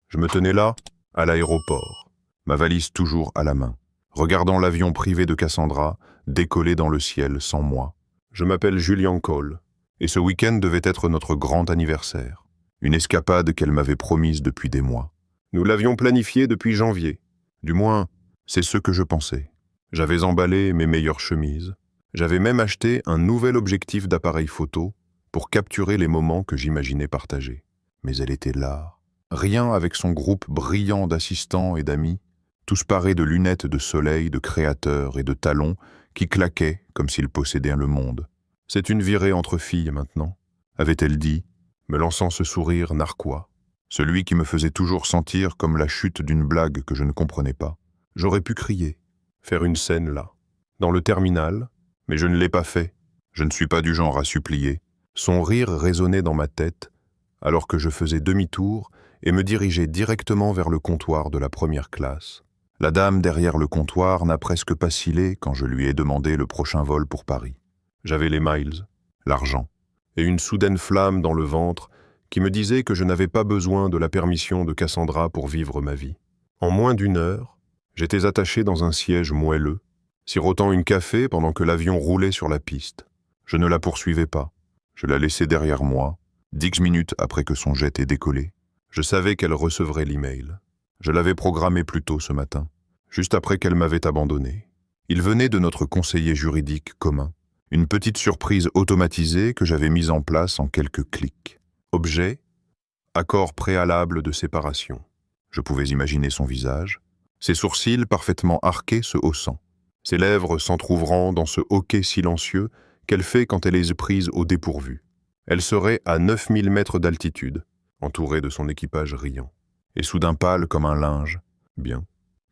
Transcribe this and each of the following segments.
Je me tenais là, à l'aéroport, ma valise toujours à la main, regardant l'avion privé de Cassandra décoller dans le ciel sans moi. Je m'appelle Julian Cole, et ce week-end devait être notre grand anniversaire, une escapade qu'elle m'avait promise depuis des mois. Nous l'avions planifiée depuis janvier, du moins, c'est ce que je pensais. J'avais emballé mes meilleures chemises, j'avais même acheté un nouvel objectif d'appareil photo pour capturer les moments que j'imaginais partager. Mais elle était là, rien avec son groupe brillant d'assistants et d'amis, tous parés de lunettes de soleil, de créateurs et de talons qui claquaient comme s'ils possédaient le monde. « C'est une virée entre filles maintenant », avait-elle dit, me lançant ce sourire narquois, celui qui me faisait toujours sentir comme la chute d'une blague que je ne comprenais pas. J'aurais pu crier, faire une scène là, dans le terminal, mais je ne l'ai pas fait. Je ne suis pas du genre à supplier. Son rire résonnait dans ma tête, alors que je faisais demi-tour et me dirigeais directement vers le comptoir de la première classe. La dame derrière le comptoir n'a presque pas scellé quand je lui ai demandé le prochain vol pour Paris. J'avais les miles, l'argent, et une soudaine flamme dans le ventre qui me disait que je n'avais pas besoin de la permission de Cassandra pour vivre ma vie. En moins d'une heure, j'étais attaché dans un siège moelleux, sirotant une café pendant que l'avion roulait sur la piste. Je ne la poursuivais pas. Je la laissais derrière moi, 10 minutes après que son jet ait décollé. Je savais qu'elle recevrait l'email. Je l'avais programmé plus tôt ce matin, juste après qu'elle m'avait abandonné. Il venait de notre conseiller juridique commun, une petite surprise automatisée que j'avais mise en place en quelques clics. Objet, accord préalable de séparation. Je pouvais imaginer son visage, ses sourcils parfaitement arqués se haussant, ses lèvres s'entr'ouvrant dans ce hoquet silencieux qu'elle fait quand elle est prise au dépourvu. Elle serait à 9000 mètres d'altitude, entourée de son équipage riant, et soudain pâle comme un linge. Bien,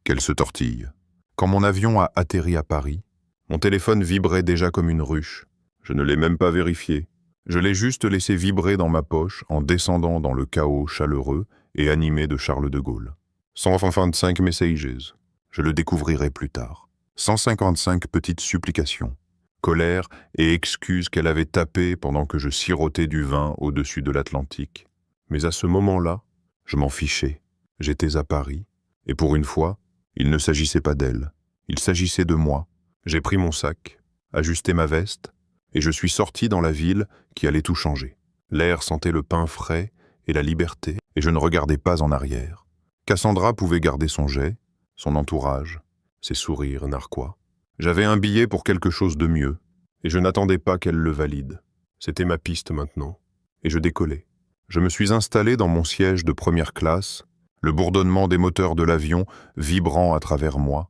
qu'elle se tortille. Quand mon avion a atterri à Paris, mon téléphone vibrait déjà comme une ruche. Je ne l'ai même pas vérifié. Je l'ai juste laissé vibrer dans ma poche en descendant dans le chaos chaleureux et animé de Charles de Gaulle. 125 messages. Je le découvrirai plus tard. 155 petites supplications, colère et excuses qu'elle avait tapées pendant que je sirotais du vin au-dessus de l'Atlantique. Mais à ce moment-là, je m'en fichais. J'étais à Paris, et pour une fois, il ne s'agissait pas d'elle. Il s'agissait de moi. J'ai pris mon sac, ajusté ma veste, et je suis sorti dans la ville qui allait tout changer. L'air sentait le pain frais et la liberté, et je ne regardais pas en arrière. Cassandra pouvait garder son jet, son entourage, ses sourires narquois. J'avais un billet pour quelque chose de mieux, et je n'attendais pas qu'elle le valide. C'était ma piste maintenant, et je décollais. Je me suis installé dans mon siège de première classe, le bourdonnement des moteurs de l'avion vibrant à travers moi,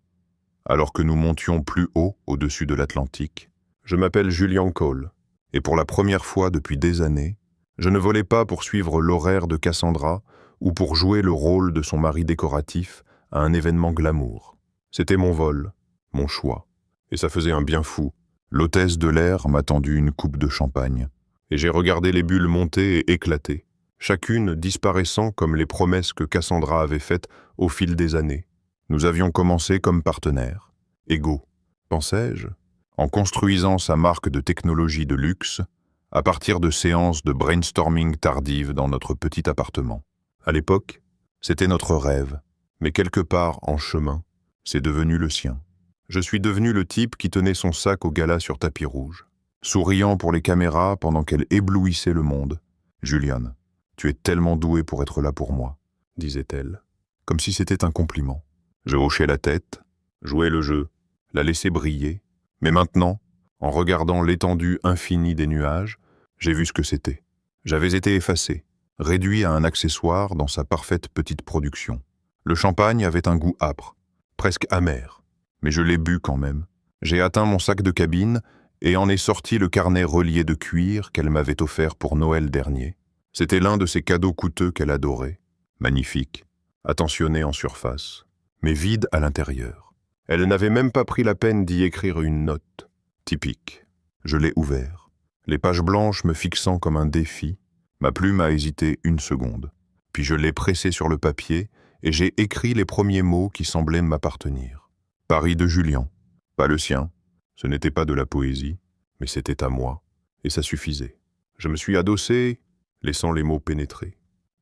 alors que nous montions plus haut au-dessus de l'Atlantique. Je m'appelle Julian Cole, et pour la première fois depuis des années, je ne volais pas pour suivre l'horaire de Cassandra ou pour jouer le rôle de son mari décoratif à un événement glamour. C'était mon vol, mon choix, et ça faisait un bien fou. L'hôtesse de l'air m'a tendu une coupe de champagne, et j'ai regardé les bulles monter et éclater, chacune disparaissant comme les promesses que Cassandra avait faites au fil des années. Nous avions commencé comme partenaires, égaux, pensais-je, en construisant sa marque de technologie de luxe, à partir de séances de brainstorming tardives dans notre petit appartement. À l'époque, c'était notre rêve, mais quelque part en chemin, c'est devenu le sien. Je suis devenu le type qui tenait son sac au gala sur tapis rouge, souriant pour les caméras pendant qu'elle éblouissait le monde. « Julian, tu es tellement doué pour être là pour moi », disait-elle, comme si c'était un compliment. Je hochais la tête, jouais le jeu, la laissais briller, mais maintenant, en regardant l'étendue infinie des nuages, j'ai vu ce que c'était. J'avais été effacé, réduit à un accessoire dans sa parfaite petite production. Le champagne avait un goût âpre, presque amer, mais je l'ai bu quand même. J'ai atteint mon sac de cabine et en ai sorti le carnet relié de cuir qu'elle m'avait offert pour Noël dernier. C'était l'un de ces cadeaux coûteux qu'elle adorait, magnifique, attentionné en surface, mais vide à l'intérieur. Elle n'avait même pas pris la peine d'y écrire une note. Typique. Je l'ai ouvert, les pages blanches me fixant comme un défi. Ma plume a hésité une seconde. Puis je l'ai pressée sur le papier et j'ai écrit les premiers mots qui semblaient m'appartenir. Paris de Julian. Pas le sien. Ce n'était pas de la poésie, mais c'était à moi. Et ça suffisait. Je me suis adossé, laissant les mots pénétrer.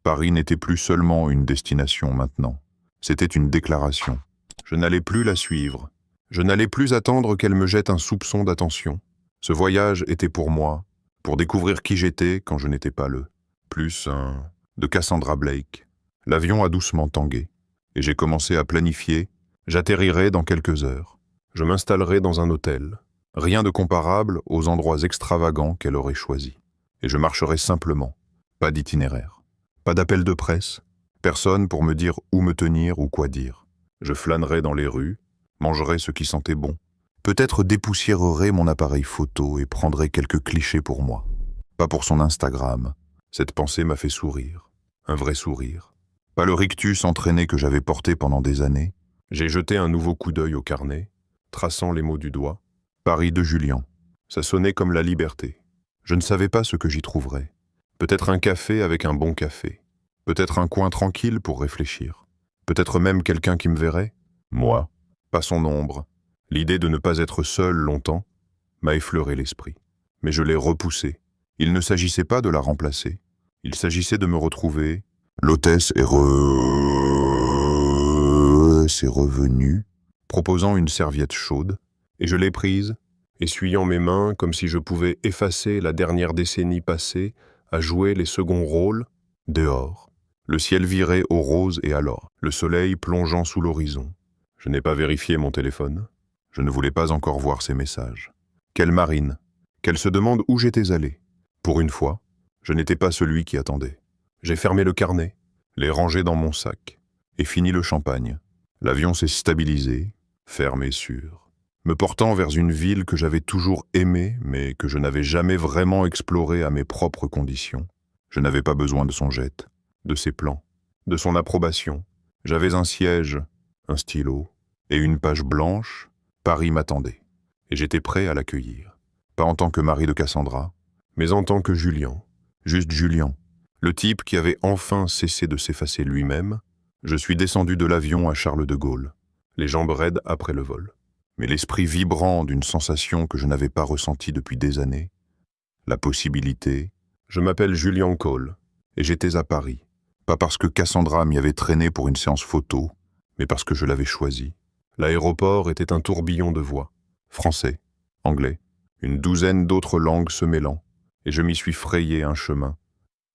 Paris n'était plus seulement une destination maintenant. C'était une déclaration. Je n'allais plus la suivre. Je n'allais plus attendre qu'elle me jette un soupçon d'attention. Ce voyage était pour moi, pour découvrir qui j'étais quand je n'étais pas le. Plus un... de Cassandra Blake. L'avion a doucement tangué, et j'ai commencé à planifier. J'atterrirai dans quelques heures. Je m'installerai dans un hôtel. Rien de comparable aux endroits extravagants qu'elle aurait choisis. Et je marcherai simplement. Pas d'itinéraire. Pas d'appel de presse. Personne pour me dire où me tenir ou quoi dire. Je flânerai dans les rues, mangerai ce qui sentait bon. Peut-être dépoussiérerai mon appareil photo et prendrai quelques clichés pour moi. Pas pour son Instagram. Cette pensée m'a fait sourire. Un vrai sourire. Pas le rictus entraîné que j'avais porté pendant des années. J'ai jeté un nouveau coup d'œil au carnet, traçant les mots du doigt. Paris de Julian. Ça sonnait comme la liberté. Je ne savais pas ce que j'y trouverais. Peut-être un café avec un bon café. Peut-être un coin tranquille pour réfléchir. Peut-être même quelqu'un qui me verrait. Moi. Pas son ombre. L'idée de ne pas être seul longtemps m'a effleuré l'esprit. Mais je l'ai repoussée. Il ne s'agissait pas de la remplacer. Il s'agissait de me retrouver. L'hôtesse est revenue, proposant une serviette chaude, et je l'ai prise, essuyant mes mains comme si je pouvais effacer la dernière décennie passée à jouer les seconds rôles, dehors. Le ciel viré au rose et à l'or, le soleil plongeant sous l'horizon. Je n'ai pas vérifié mon téléphone. Je ne voulais pas encore voir ses messages. Qu'elle marine, qu'elle se demande où j'étais allé. Pour une fois, je n'étais pas celui qui attendait. J'ai fermé le carnet, l'ai rangé dans mon sac, et fini le champagne. L'avion s'est stabilisé, ferme et sûr, me portant vers une ville que j'avais toujours aimée, mais que je n'avais jamais vraiment explorée à mes propres conditions. Je n'avais pas besoin de son jet, de ses plans, de son approbation. J'avais un siège, un stylo, et une page blanche. Paris m'attendait, et j'étais prêt à l'accueillir. Pas en tant que mari de Cassandra, mais en tant que Julian, juste Julian. Le type qui avait enfin cessé de s'effacer lui-même. Je suis descendu de l'avion à Charles de Gaulle, les jambes raides après le vol, mais l'esprit vibrant d'une sensation que je n'avais pas ressentie depuis des années. La possibilité. Je m'appelle Julian Cole, et j'étais à Paris. Pas parce que Cassandra m'y avait traîné pour une séance photo, mais parce que je l'avais choisi. L'aéroport était un tourbillon de voix. Français, anglais, une douzaine d'autres langues se mêlant, et je m'y suis frayé un chemin.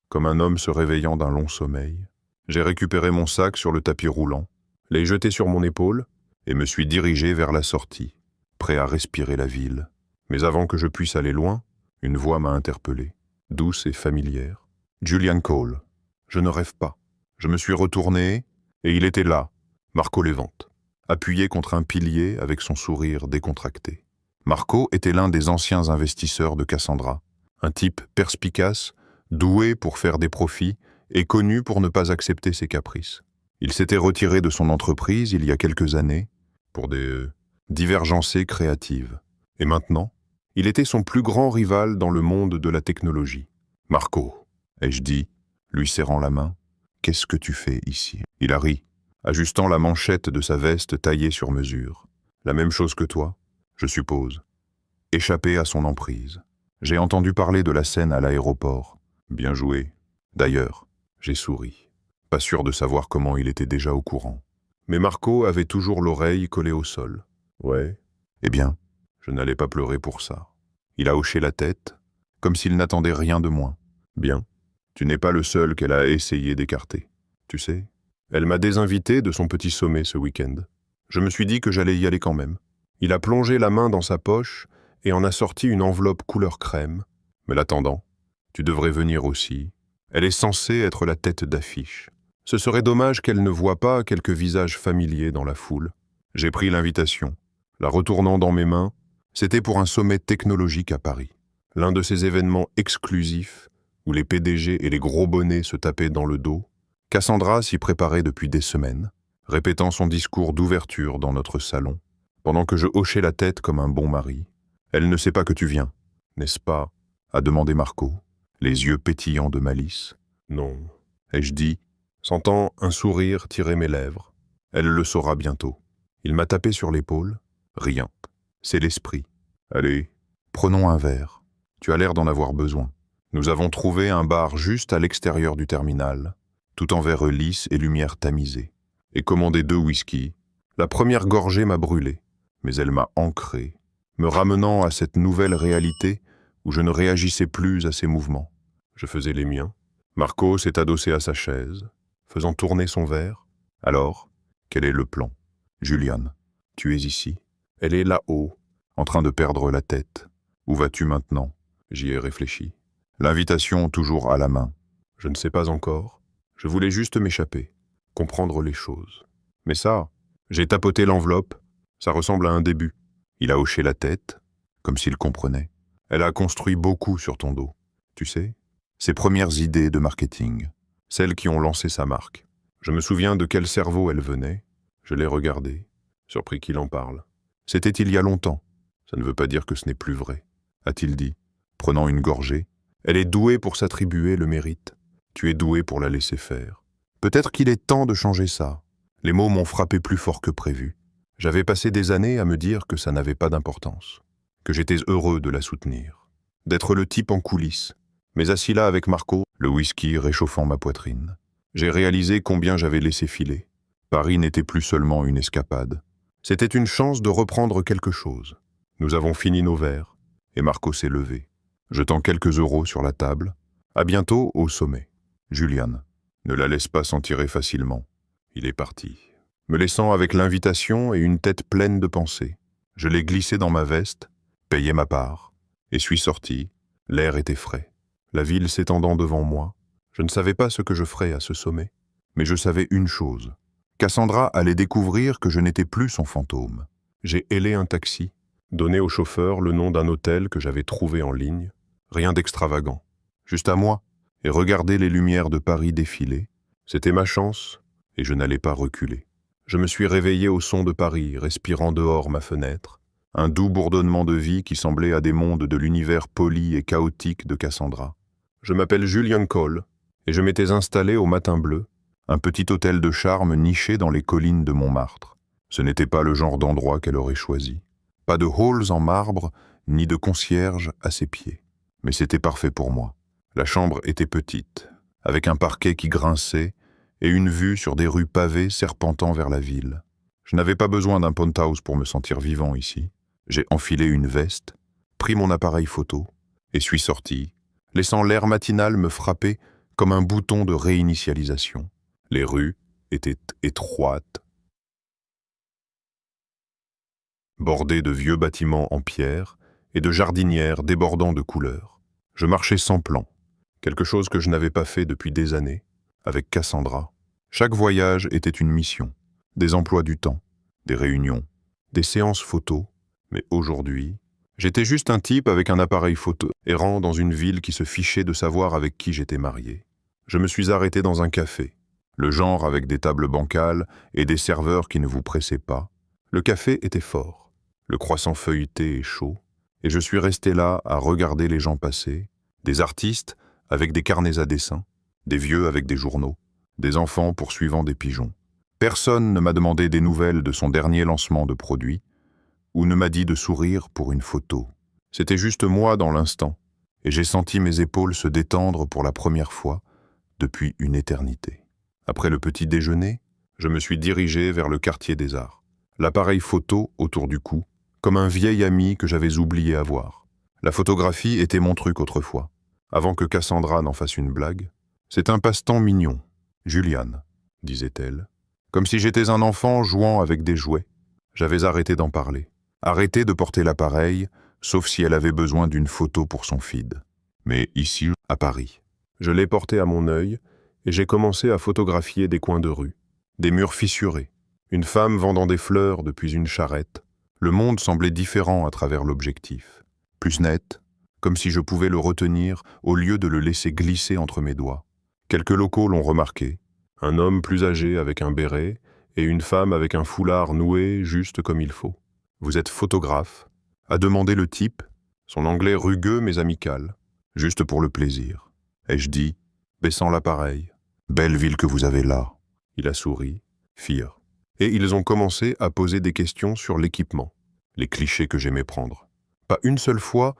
Comme un homme se réveillant d'un long sommeil, j'ai récupéré mon sac sur le tapis roulant, l'ai jeté sur mon épaule et me suis dirigé vers la sortie, prêt à respirer la ville. Mais avant que je puisse aller loin, une voix m'a interpellé, douce et familière. Julian Cole. Je ne rêve pas. Je me suis retourné et il était là, Marco Lévente, appuyé contre un pilier avec son sourire décontracté. Marco était l'un des anciens investisseurs de Cassandra, un type perspicace, doué pour faire des profits et connu pour ne pas accepter ses caprices. Il s'était retiré de son entreprise il y a quelques années pour des divergencées créatives. Et maintenant, il était son plus grand rival dans le monde de la technologie. « Marco », ai-je dit, lui serrant la main, « qu'est-ce que tu fais ici ?» Il a ri, ajustant la manchette de sa veste taillée sur mesure. « La même chose que toi, je suppose. » Échappé à son emprise. J'ai entendu parler de la scène à l'aéroport. Bien joué. D'ailleurs, j'ai souri, pas sûr de savoir comment il était déjà au courant. Mais Marco avait toujours l'oreille collée au sol. Ouais. Eh bien, je n'allais pas pleurer pour ça. Il a hoché la tête, comme s'il n'attendait rien de moins. Bien, tu n'es pas le seul qu'elle a essayé d'écarter. Tu sais, elle m'a désinvité de son petit sommet ce week-end. Je me suis dit que j'allais y aller quand même. Il a plongé la main dans sa poche et en a sorti une enveloppe couleur crème. Mais l'attendant, tu devrais venir aussi. Elle est censée être la tête d'affiche. Ce serait dommage qu'elle ne voie pas quelques visages familiers dans la foule. J'ai pris l'invitation. La retournant dans mes mains, c'était pour un sommet technologique à Paris. L'un de ces événements exclusifs où les PDG et les gros bonnets se tapaient dans le dos. Cassandra s'y préparait depuis des semaines, répétant son discours d'ouverture dans notre salon, pendant que je hochais la tête comme un bon mari. « Elle ne sait pas que tu viens, n'est-ce pas ?» a demandé Marco, les yeux pétillants de malice. « Non, » ai-je dit, sentant un sourire tirer mes lèvres. « Elle le saura bientôt. » Il m'a tapé sur l'épaule. « Rien. C'est l'esprit. Allez, prenons un verre. Tu as l'air d'en avoir besoin. » Nous avons trouvé un bar juste à l'extérieur du terminal, tout en verre lisse et lumière tamisée, et commandé 2 whisky. La première gorgée m'a brûlé, mais elle m'a ancré, me ramenant à cette nouvelle réalité où je ne réagissais plus à ses mouvements. Je faisais les miens. Marco s'est adossé à sa chaise, faisant tourner son verre. Alors, quel est le plan? Julian, tu es ici. Elle est là-haut, en train de perdre la tête. Où vas-tu maintenant? J'y ai réfléchi. L'invitation toujours à la main. Je ne sais pas encore. Je voulais juste m'échapper, comprendre les choses. Mais ça, j'ai tapoté l'enveloppe. Ça ressemble à un début. Il a hoché la tête, comme s'il comprenait. Elle a construit beaucoup sur ton dos. Tu sais, ses premières idées de marketing, celles qui ont lancé sa marque. Je me souviens de quel cerveau elle venait. Je l'ai regardée, surpris qu'il en parle. C'était il y a longtemps. Ça ne veut pas dire que ce n'est plus vrai, a-t-il dit, prenant une gorgée. Elle est douée pour s'attribuer le mérite. Tu es doué pour la laisser faire. Peut-être qu'il est temps de changer ça. Les mots m'ont frappé plus fort que prévu. J'avais passé des années à me dire que ça n'avait pas d'importance, que j'étais heureux de la soutenir, d'être le type en coulisses. Mais assis là avec Marco, le whisky réchauffant ma poitrine, j'ai réalisé combien j'avais laissé filer. Paris n'était plus seulement une escapade. C'était une chance de reprendre quelque chose. Nous avons fini nos verres, et Marco s'est levé, jetant quelques euros sur la table. À bientôt au sommet. Julian, ne la laisse pas s'en tirer facilement. Il est parti, me laissant avec l'invitation et une tête pleine de pensées. Je l'ai glissé dans ma veste, payé ma part, et suis sorti. L'air était frais, la ville s'étendant devant moi. Je ne savais pas ce que je ferais à ce sommet, mais je savais une chose. Cassandra allait découvrir que je n'étais plus son fantôme. J'ai hélé un taxi, donné au chauffeur le nom d'un hôtel que j'avais trouvé en ligne. Rien d'extravagant, juste à moi, et regarder les lumières de Paris défiler. C'était ma chance, et je n'allais pas reculer. Je me suis réveillé au son de Paris, respirant dehors ma fenêtre, un doux bourdonnement de vie qui semblait à des mondes de l'univers poli et chaotique de Cassandra. Je m'appelle Julian Cole, et je m'étais installé au Matin Bleu, un petit hôtel de charme niché dans les collines de Montmartre. Ce n'était pas le genre d'endroit qu'elle aurait choisi. Pas de halls en marbre, ni de concierge à ses pieds. Mais c'était parfait pour moi. La chambre était petite, avec un parquet qui grinçait et une vue sur des rues pavées serpentant vers la ville. Je n'avais pas besoin d'un penthouse pour me sentir vivant ici. J'ai enfilé une veste, pris mon appareil photo et suis sorti, laissant l'air matinal me frapper comme un bouton de réinitialisation. Les rues étaient étroites, bordées de vieux bâtiments en pierre et de jardinières débordant de couleurs. Je marchais sans plan, quelque chose que je n'avais pas fait depuis des années, avec Cassandra. Chaque voyage était une mission, des emplois du temps, des réunions, des séances photos. Mais aujourd'hui, j'étais juste un type avec un appareil photo, errant dans une ville qui se fichait de savoir avec qui j'étais marié. Je me suis arrêté dans un café, le genre avec des tables bancales et des serveurs qui ne vous pressaient pas. Le café était fort, le croissant feuilleté et chaud, et je suis resté là à regarder les gens passer, des artistes avec des carnets à dessin, des vieux avec des journaux, des enfants poursuivant des pigeons. Personne ne m'a demandé des nouvelles de son dernier lancement de produit, ou ne m'a dit de sourire pour une photo. C'était juste moi dans l'instant, et j'ai senti mes épaules se détendre pour la première fois depuis une éternité. Après le petit déjeuner, je me suis dirigé vers le quartier des Arts, l'appareil photo autour du cou, comme un vieil ami que j'avais oublié avoir. La photographie était mon truc autrefois, avant que Cassandra n'en fasse une blague. C'est un passe-temps mignon, Julian, disait-elle, comme si j'étais un enfant jouant avec des jouets. J'avais arrêté d'en parler, arrêté de porter l'appareil, sauf si elle avait besoin d'une photo pour son feed. Mais ici, à Paris, je l'ai porté à mon œil et j'ai commencé à photographier des coins de rue, des murs fissurés, une femme vendant des fleurs depuis une charrette. Le monde semblait différent à travers l'objectif, plus net, comme si je pouvais le retenir au lieu de le laisser glisser entre mes doigts. Quelques locaux l'ont remarqué, un homme plus âgé avec un béret et une femme avec un foulard noué juste comme il faut. « Vous êtes photographe ?» a demandé le type, son anglais rugueux mais amical, juste pour le plaisir. Ai-je dit, baissant l'appareil. « Belle ville que vous avez là. » Il a souri, fier. Et ils ont commencé à poser des questions sur l'équipement, les clichés que j'aimais prendre. Pas une seule fois,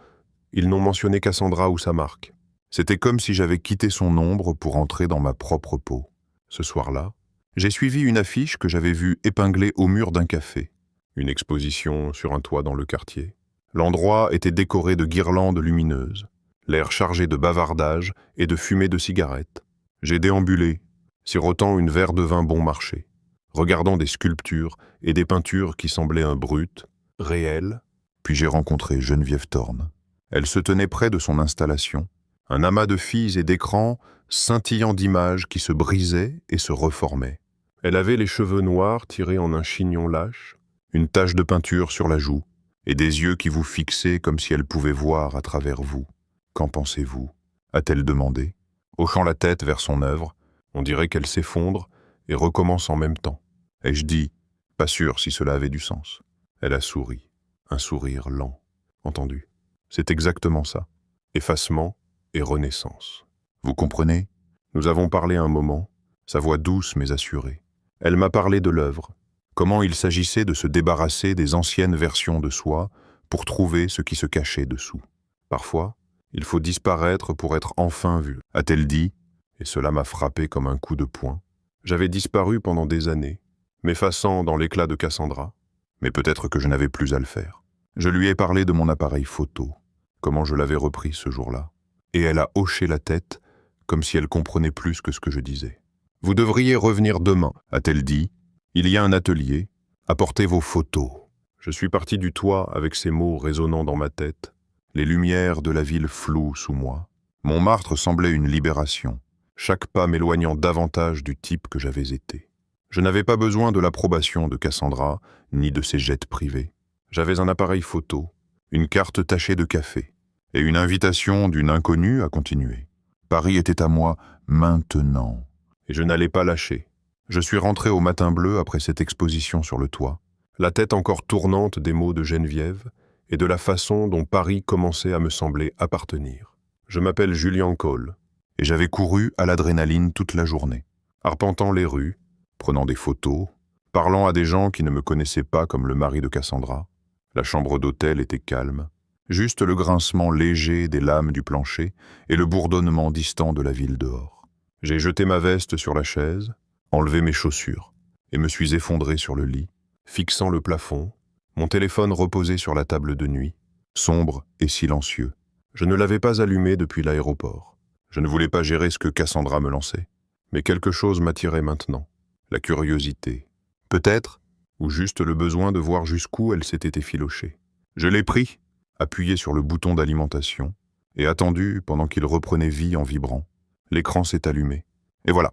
ils n'ont mentionné Cassandra ou sa marque. C'était comme si j'avais quitté son ombre pour entrer dans ma propre peau. Ce soir-là, j'ai suivi une affiche que j'avais vue épinglée au mur d'un café. Une exposition sur un toit dans le quartier. L'endroit était décoré de guirlandes lumineuses, l'air chargé de bavardage et de fumée de cigarettes. J'ai déambulé, sirotant une verre de vin bon marché, regardant des sculptures et des peintures qui semblaient brutes, réelles. Puis j'ai rencontré Geneviève Thorne. Elle se tenait près de son installation, un amas de filles et d'écrans scintillant d'images qui se brisaient et se reformaient. Elle avait les cheveux noirs tirés en un chignon lâche, une tache de peinture sur la joue, et des yeux qui vous fixaient comme si elle pouvait voir à travers vous. « Qu'en pensez-vous » a-t-elle demandé, hochant la tête vers son œuvre. On dirait qu'elle s'effondre et recommence en même temps. Ai-je dit, pas sûr si cela avait du sens. Elle a souri, un sourire lent. Entendu. C'est exactement ça. Effacement et renaissance. Vous comprenez? Nous avons parlé un moment, sa voix douce mais assurée. Elle m'a parlé de l'œuvre, comment il s'agissait de se débarrasser des anciennes versions de soi pour trouver ce qui se cachait dessous. Parfois, il faut disparaître pour être enfin vu, a-t-elle dit, et cela m'a frappé comme un coup de poing. J'avais disparu pendant des années, m'effaçant dans l'éclat de Cassandra, mais peut-être que je n'avais plus à le faire. Je lui ai parlé de mon appareil photo, comment je l'avais repris ce jour-là, et elle a hoché la tête, comme si elle comprenait plus que ce que je disais. « Vous devriez revenir demain », a-t-elle dit. « Il y a un atelier, apportez vos photos. » Je suis parti du toit avec ces mots résonnant dans ma tête, les lumières de la ville floues sous moi. Montmartre semblait une libération, chaque pas m'éloignant davantage du type que j'avais été. Je n'avais pas besoin de l'approbation de Cassandra, ni de ses jets privés. J'avais un appareil photo, une carte tachée de café, et une invitation d'une inconnue à continuer. Paris était à moi maintenant, et je n'allais pas lâcher. Je suis rentré au Matin Bleu après cette exposition sur le toit, la tête encore tournante des mots de Geneviève et de la façon dont Paris commençait à me sembler appartenir. Je m'appelle Julian Cole, et j'avais couru à l'adrénaline toute la journée, arpentant les rues, prenant des photos, parlant à des gens qui ne me connaissaient pas comme le mari de Cassandra. La chambre d'hôtel était calme, juste le grincement léger des lames du plancher et le bourdonnement distant de la ville dehors. J'ai jeté ma veste sur la chaise, enlevé mes chaussures, et me suis effondré sur le lit, fixant le plafond, mon téléphone reposé sur la table de nuit, sombre et silencieux. Je ne l'avais pas allumé depuis l'aéroport. Je ne voulais pas gérer ce que Cassandra me lançait. Mais quelque chose m'attirait maintenant, la curiosité. Peut-être, ou juste le besoin de voir jusqu'où elle s'était effilochée. Je l'ai pris, appuyé sur le bouton d'alimentation, et attendu pendant qu'il reprenait vie en vibrant. L'écran s'est allumé. Et voilà,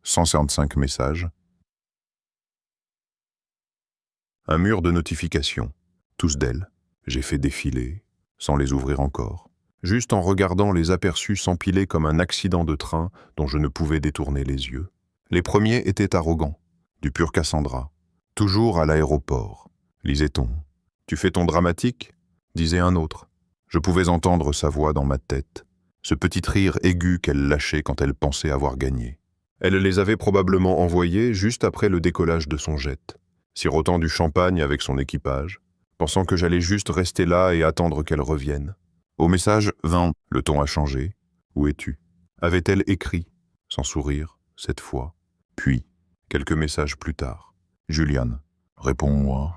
155 messages. Un mur de notifications, tous d'elle. J'ai fait défiler, sans les ouvrir encore, juste en regardant les aperçus s'empiler comme un accident de train dont je ne pouvais détourner les yeux. Les premiers étaient arrogants, du pur Cassandra. Toujours à l'aéroport, lisait-on. « Tu fais ton dramatique ?» disait un autre. Je pouvais entendre sa voix dans ma tête, ce petit rire aigu qu'elle lâchait quand elle pensait avoir gagné. Elle les avait probablement envoyés juste après le décollage de son jet, sirotant du champagne avec son équipage, pensant que j'allais juste rester là et attendre qu'elle revienne. Au message 20, le ton a changé. « Où es-tu » avait-elle écrit, sans sourire, cette fois. Puis, quelques messages plus tard. « Juliane, réponds-moi. »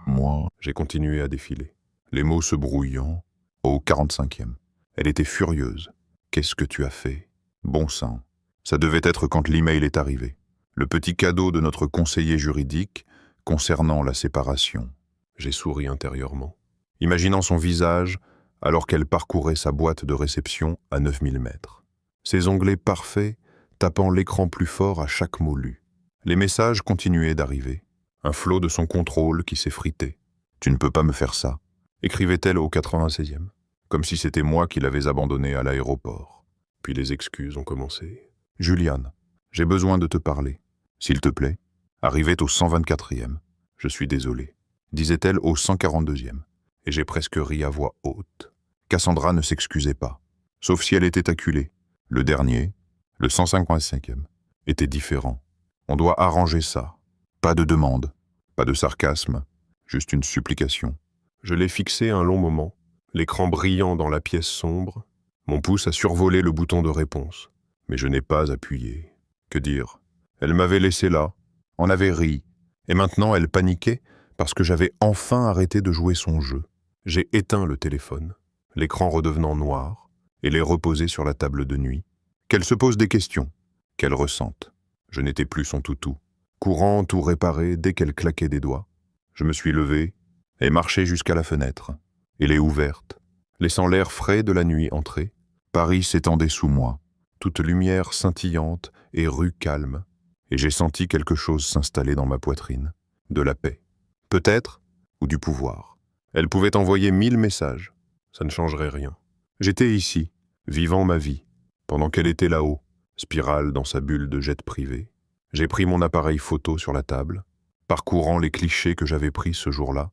Moi, j'ai continué à défiler, les mots se brouillant. Au 45e. Elle était furieuse. « Qu'est-ce que tu as fait ?» Bon sang. Ça devait être quand l'email est arrivé. Le petit cadeau de notre conseiller juridique concernant la séparation. J'ai souri intérieurement, imaginant son visage alors qu'elle parcourait sa boîte de réception à 9000 mètres. Ses onglets parfaits tapant l'écran plus fort à chaque mot lu. Les messages continuaient d'arriver. Un flot de son contrôle qui s'effritait. « Tu ne peux pas me faire ça », écrivait-elle au 96e, comme si c'était moi qui l'avais abandonnée à l'aéroport. Puis les excuses ont commencé. « Juliane, j'ai besoin de te parler. S'il te plaît. » Arrivait au 124e. « Je suis désolé. » disait-elle au 142e. Et j'ai presque ri à voix haute. Cassandra ne s'excusait pas, sauf si elle était acculée. Le dernier, le 155e, était différent. On doit arranger ça. Pas de demande, pas de sarcasme, juste une supplication. Je l'ai fixé un long moment, l'écran brillant dans la pièce sombre. Mon pouce a survolé le bouton de réponse. Mais je n'ai pas appuyé. Que dire? Elle m'avait laissé là, en avait ri, et maintenant elle paniquait parce que j'avais enfin arrêté de jouer son jeu. J'ai éteint le téléphone, l'écran redevenant noir, et l'ai reposé sur la table de nuit. Qu'elle se pose des questions, qu'elle ressente. Je n'étais plus son toutou, courant tout réparé dès qu'elle claquait des doigts. Je me suis levé et marché jusqu'à la fenêtre, et l'ai ouverte, laissant l'air frais de la nuit entrer. Paris s'étendait sous moi, toute lumière scintillante et rue calme, et j'ai senti quelque chose s'installer dans ma poitrine, de la paix, peut-être, ou du pouvoir. Elle pouvait envoyer 1000 messages, ça ne changerait rien. J'étais ici, vivant ma vie, pendant qu'elle était là-haut, spirale dans sa bulle de jet privé. J'ai pris mon appareil photo sur la table, parcourant les clichés que j'avais pris ce jour-là,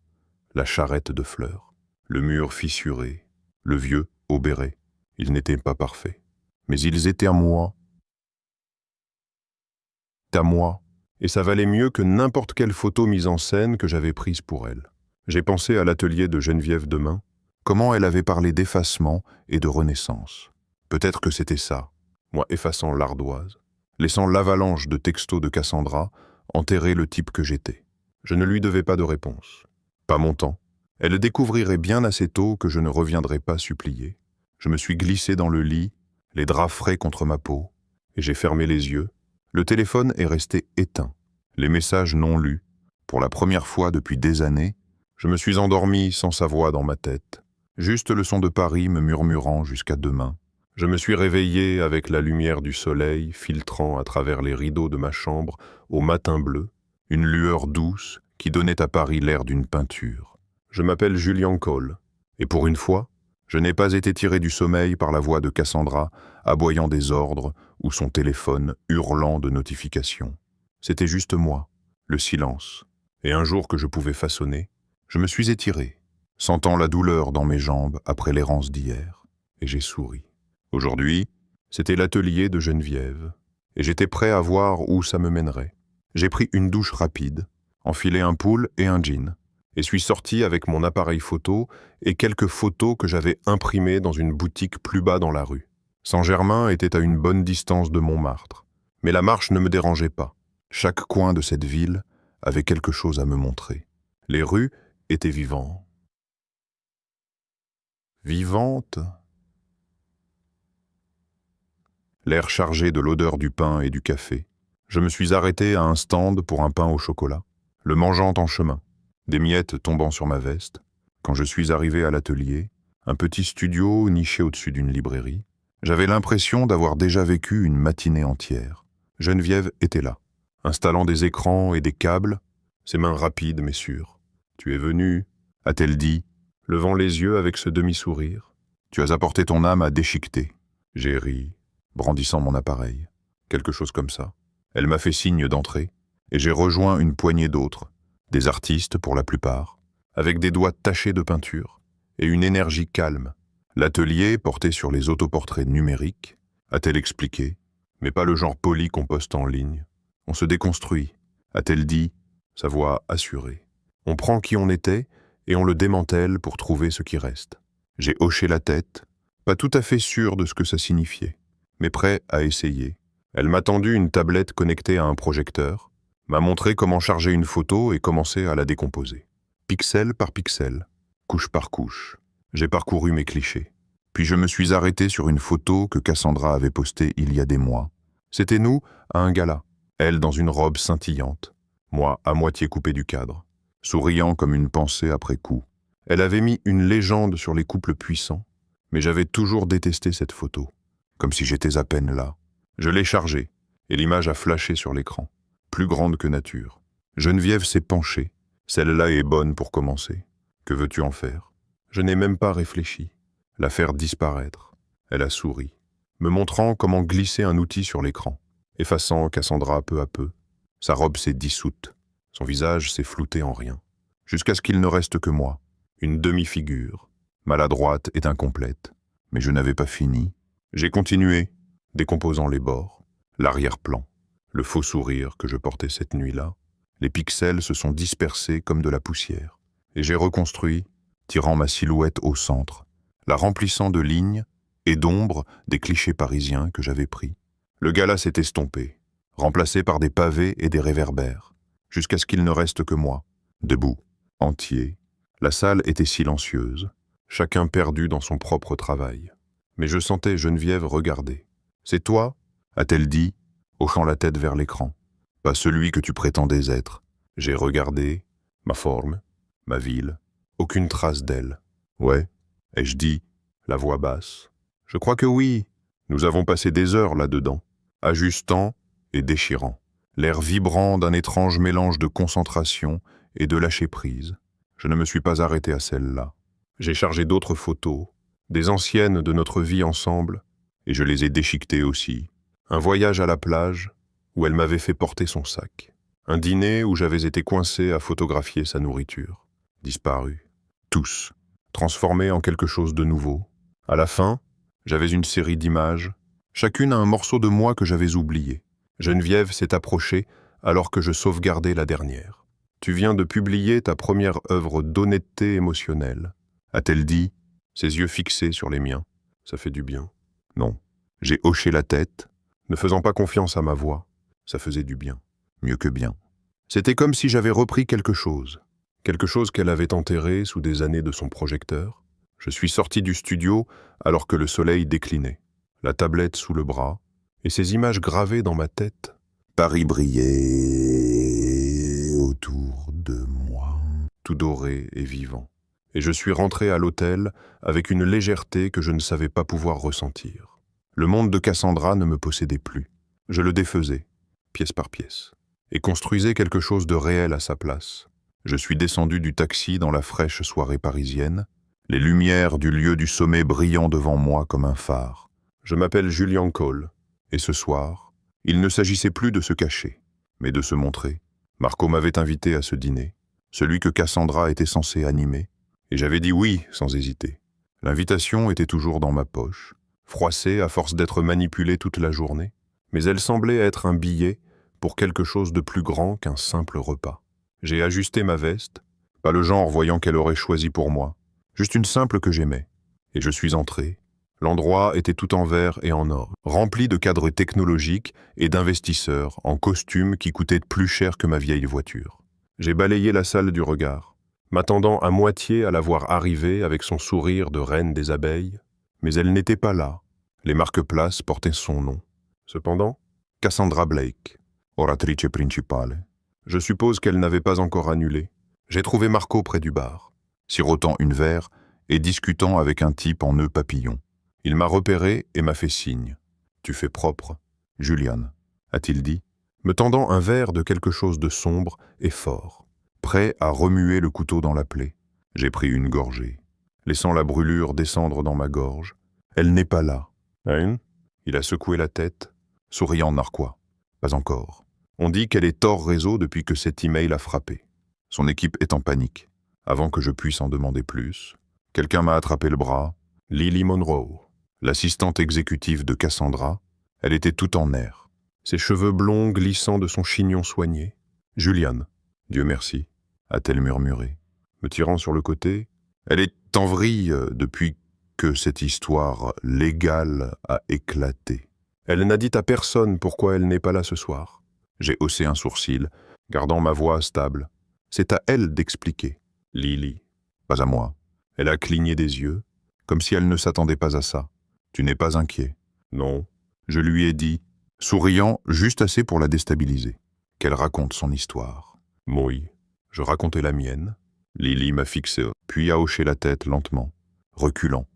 la charrette de fleurs, le mur fissuré, le vieux au béret. Ils n'étaient pas parfaits, mais ils étaient à moi, et ça valait mieux que n'importe quelle photo mise en scène que j'avais prise pour elle. J'ai pensé à l'atelier de Geneviève Demain, comment elle avait parlé d'effacement et de renaissance. Peut-être que c'était ça, moi effaçant l'ardoise, laissant l'avalanche de textos de Cassandra enterrer le type que j'étais. Je ne lui devais pas de réponse. Pas mon temps. Elle découvrirait bien assez tôt que je ne reviendrais pas supplier. Je me suis glissé dans le lit, les draps frais contre ma peau, et j'ai fermé les yeux. Le téléphone est resté éteint, les messages non lus. Pour la première fois depuis des années, je me suis endormi sans sa voix dans ma tête, juste le son de Paris me murmurant jusqu'à demain. Je me suis réveillé avec la lumière du soleil filtrant à travers les rideaux de ma chambre au matin bleu, une lueur douce qui donnait à Paris l'air d'une peinture. Je m'appelle Julian Cole, et pour une fois, je n'ai pas été tiré du sommeil par la voix de Cassandra, aboyant des ordres, ou son téléphone hurlant de notifications. C'était juste moi, le silence. Et un jour que je pouvais façonner, je me suis étiré, sentant la douleur dans mes jambes après l'errance d'hier, et j'ai souri. Aujourd'hui, c'était l'atelier de Geneviève, et j'étais prêt à voir où ça me mènerait. J'ai pris une douche rapide, enfilé un pull et un jean, et suis sorti avec mon appareil photo et quelques photos que j'avais imprimées dans une boutique plus bas dans la rue. Saint-Germain était à une bonne distance de Montmartre, mais la marche ne me dérangeait pas. Chaque coin de cette ville avait quelque chose à me montrer. Les rues étaient vivantes. L'air chargé de l'odeur du pain et du café. Je me suis arrêté à un stand pour un pain au chocolat, le mangeant en chemin, des miettes tombant sur ma veste. Quand je suis arrivé à l'atelier, un petit studio niché au-dessus d'une librairie, j'avais l'impression d'avoir déjà vécu une matinée entière. Geneviève était là, installant des écrans et des câbles, ses mains rapides mais sûres. « Tu es venu » a-t-elle dit, levant les yeux avec ce demi-sourire. « Tu as apporté ton âme à déchiqueter. » J'ai ri, brandissant mon appareil. Quelque chose comme ça. Elle m'a fait signe d'entrer, et j'ai rejoint une poignée d'autres, des artistes pour la plupart, avec des doigts tachés de peinture, et une énergie calme. L'atelier portait sur les autoportraits numériques, a-t-elle expliqué, mais pas le genre poli qu'on poste en ligne. On se déconstruit, a-t-elle dit, sa voix assurée. On prend qui on était et on le démantèle pour trouver ce qui reste. J'ai hoché la tête, pas tout à fait sûr de ce que ça signifiait, mais prêt à essayer. Elle m'a tendu une tablette connectée à un projecteur, m'a montré comment charger une photo et commencer à la décomposer. Pixel par pixel, couche par couche. J'ai parcouru mes clichés. Puis je me suis arrêté sur une photo que Cassandra avait postée il y a des mois. C'était nous à un gala, elle dans une robe scintillante, moi à moitié coupé du cadre, souriant comme une pensée après coup. Elle avait mis une légende sur les couples puissants, mais j'avais toujours détesté cette photo, comme si j'étais à peine là. Je l'ai chargée, et l'image a flashé sur l'écran, plus grande que nature. Geneviève s'est penchée. Celle-là est bonne pour commencer. Que veux-tu en faire? Je n'ai même pas réfléchi. La faire disparaître. Elle a souri, me montrant comment glisser un outil sur l'écran, effaçant Cassandra peu à peu. Sa robe s'est dissoute. Son visage s'est flouté en rien. Jusqu'à ce qu'il ne reste que moi, une demi-figure, maladroite et incomplète. Mais je n'avais pas fini. J'ai continué, décomposant les bords, l'arrière-plan, le faux sourire que je portais cette nuit-là. Les pixels se sont dispersés comme de la poussière. Et j'ai reconstruit, tirant ma silhouette au centre, la remplissant de lignes et d'ombres des clichés parisiens que j'avais pris. Le gala s'est estompé, remplacé par des pavés et des réverbères, jusqu'à ce qu'il ne reste que moi, debout, entier. La salle était silencieuse, chacun perdu dans son propre travail. Mais je sentais Geneviève regarder. « C'est toi ?» a-t-elle dit, hochant la tête vers l'écran. « Pas celui que tu prétendais être. » J'ai regardé, ma forme, ma ville, aucune trace d'elle. « Ouais ?» ai-je dit, la voix basse. « Je crois que oui. Nous avons passé des heures là-dedans, ajustant et déchirant, l'air vibrant d'un étrange mélange de concentration et de lâcher-prise. Je ne me suis pas arrêté à celle-là. J'ai chargé d'autres photos, des anciennes de notre vie ensemble, et je les ai déchiquetées aussi. Un voyage à la plage, où elle m'avait fait porter son sac. Un dîner où j'avais été coincé à photographier sa nourriture. Disparu. Tous. Transformés en quelque chose de nouveau. À la fin, j'avais une série d'images, chacune un morceau de moi que j'avais oublié. Geneviève s'est approchée alors que je sauvegardais la dernière. « Tu viens de publier ta première œuvre d'honnêteté émotionnelle », a-t-elle dit, ses yeux fixés sur les miens. Ça fait du bien. Non. J'ai hoché la tête, ne faisant pas confiance à ma voix. Ça faisait du bien. Mieux que bien. C'était comme si j'avais repris quelque chose qu'elle avait enterré sous des années de son projecteur. Je suis sorti du studio alors que le soleil déclinait, la tablette sous le bras, et ces images gravées dans ma tête. Paris brillait autour de moi, tout doré et vivant. Et je suis rentré à l'hôtel avec une légèreté que je ne savais pas pouvoir ressentir. Le monde de Cassandra ne me possédait plus. Je le défaisais, pièce par pièce, et construisais quelque chose de réel à sa place. Je suis descendu du taxi dans la fraîche soirée parisienne, les lumières du lieu du sommet brillant devant moi comme un phare. Je m'appelle Julian Cole, et ce soir, il ne s'agissait plus de se cacher, mais de se montrer. Marco m'avait invité à ce dîner, celui que Cassandra était censée animer, et j'avais dit oui sans hésiter. L'invitation était toujours dans ma poche, froissée à force d'être manipulée toute la journée, mais elle semblait être un billet pour quelque chose de plus grand qu'un simple repas. J'ai ajusté ma veste, pas le genre voyant qu'elle aurait choisi pour moi, juste une simple que j'aimais, et je suis entré. L'endroit était tout en verre et en or, rempli de cadres technologiques et d'investisseurs en costumes qui coûtaient plus cher que ma vieille voiture. J'ai balayé la salle du regard, m'attendant à moitié à la voir arriver avec son sourire de reine des abeilles, mais elle n'était pas là. Les marque-places portaient son nom. Cependant, Cassandra Blake, oratrice principale. Je suppose qu'elle n'avait pas encore annulé. J'ai trouvé Marco près du bar, sirotant une verre et discutant avec un type en nœud papillon. Il m'a repéré et m'a fait signe. « Tu fais propre, Julian », a-t-il dit, me tendant un verre de quelque chose de sombre et fort, prêt à remuer le couteau dans la plaie. J'ai pris une gorgée, laissant la brûlure descendre dans ma gorge. Elle n'est pas là. Hein? Il a secoué la tête, souriant narquois. Pas encore. On dit qu'elle est hors réseau depuis que cet email a frappé. Son équipe est en panique. Avant que je puisse en demander plus, quelqu'un m'a attrapé le bras. Lily Monroe, l'assistante exécutive de Cassandra, elle était toute en nerfs. Ses cheveux blonds glissant de son chignon soigné. « Julian, Dieu merci », a-t-elle murmuré, me tirant sur le côté. Elle est en vrille depuis que cette histoire légale a éclaté. Elle n'a dit à personne pourquoi elle n'est pas là ce soir. J'ai haussé un sourcil, gardant ma voix stable. C'est à elle d'expliquer. Lily, pas à moi. Elle a cligné des yeux, comme si elle ne s'attendait pas à ça. Tu n'es pas inquiet? Non. Je lui ai dit, souriant juste assez pour la déstabiliser, qu'elle raconte son histoire. Oui. Je racontais la mienne. Lily m'a fixé, puis a hoché la tête lentement, reculant.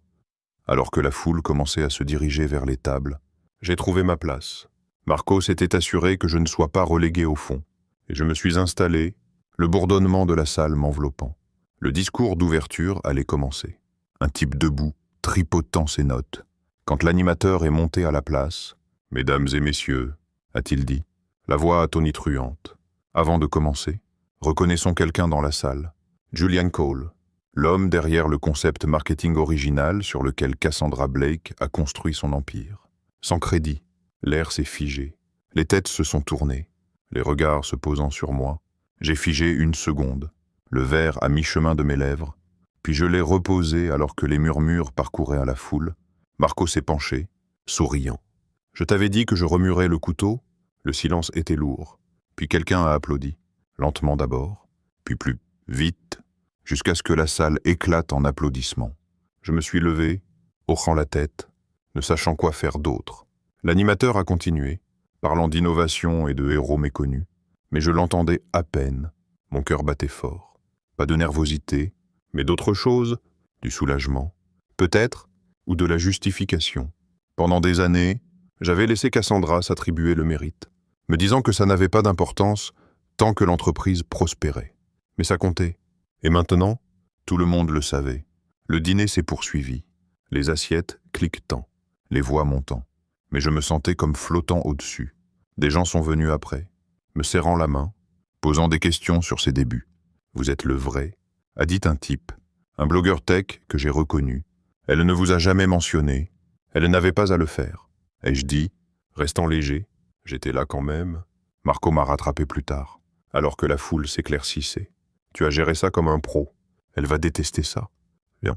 Alors que la foule commençait à se diriger vers les tables, j'ai trouvé ma place. Marco s'était assuré que je ne sois pas relégué au fond, et je me suis installé, le bourdonnement de la salle m'enveloppant. Le discours d'ouverture allait commencer. Un type debout, tripotant ses notes. Quand l'animateur est monté à la place, « Mesdames et messieurs », a-t-il dit, la voix tonitruante. Avant de commencer, reconnaissons quelqu'un dans la salle. Julian Cole, l'homme derrière le concept marketing original sur lequel Cassandra Blake a construit son empire. Sans crédit, l'air s'est figé. Les têtes se sont tournées, les regards se posant sur moi. J'ai figé une seconde, le verre à mi-chemin de mes lèvres, puis je l'ai reposé alors que les murmures parcouraient à la foule. Marco s'est penché, souriant. Je t'avais dit que je remuerais le couteau. Le silence était lourd. Puis quelqu'un a applaudi. Lentement d'abord, puis plus vite, jusqu'à ce que la salle éclate en applaudissements. Je me suis levé, hochant la tête, ne sachant quoi faire d'autre. L'animateur a continué, parlant d'innovation et de héros méconnus, mais je l'entendais à peine. Mon cœur battait fort. Pas de nervosité, mais d'autre chose, du soulagement, peut-être, ou de la justification. Pendant des années, j'avais laissé Cassandra s'attribuer le mérite, me disant que ça n'avait pas d'importance tant que l'entreprise prospérait. Mais ça comptait. Et maintenant, tout le monde le savait. Le dîner s'est poursuivi, les assiettes cliquetant, les voix montant. Mais je me sentais comme flottant au-dessus. Des gens sont venus après, me serrant la main, posant des questions sur ses débuts. « Vous êtes le vrai », a dit un type, un blogueur tech que j'ai reconnu. Elle ne vous a jamais mentionné, elle n'avait pas à le faire. Ai-je dit, restant léger, j'étais là quand même. Marco m'a rattrapé plus tard, alors que la foule s'éclaircissait. Tu as géré ça comme un pro. Elle va détester ça. Bien.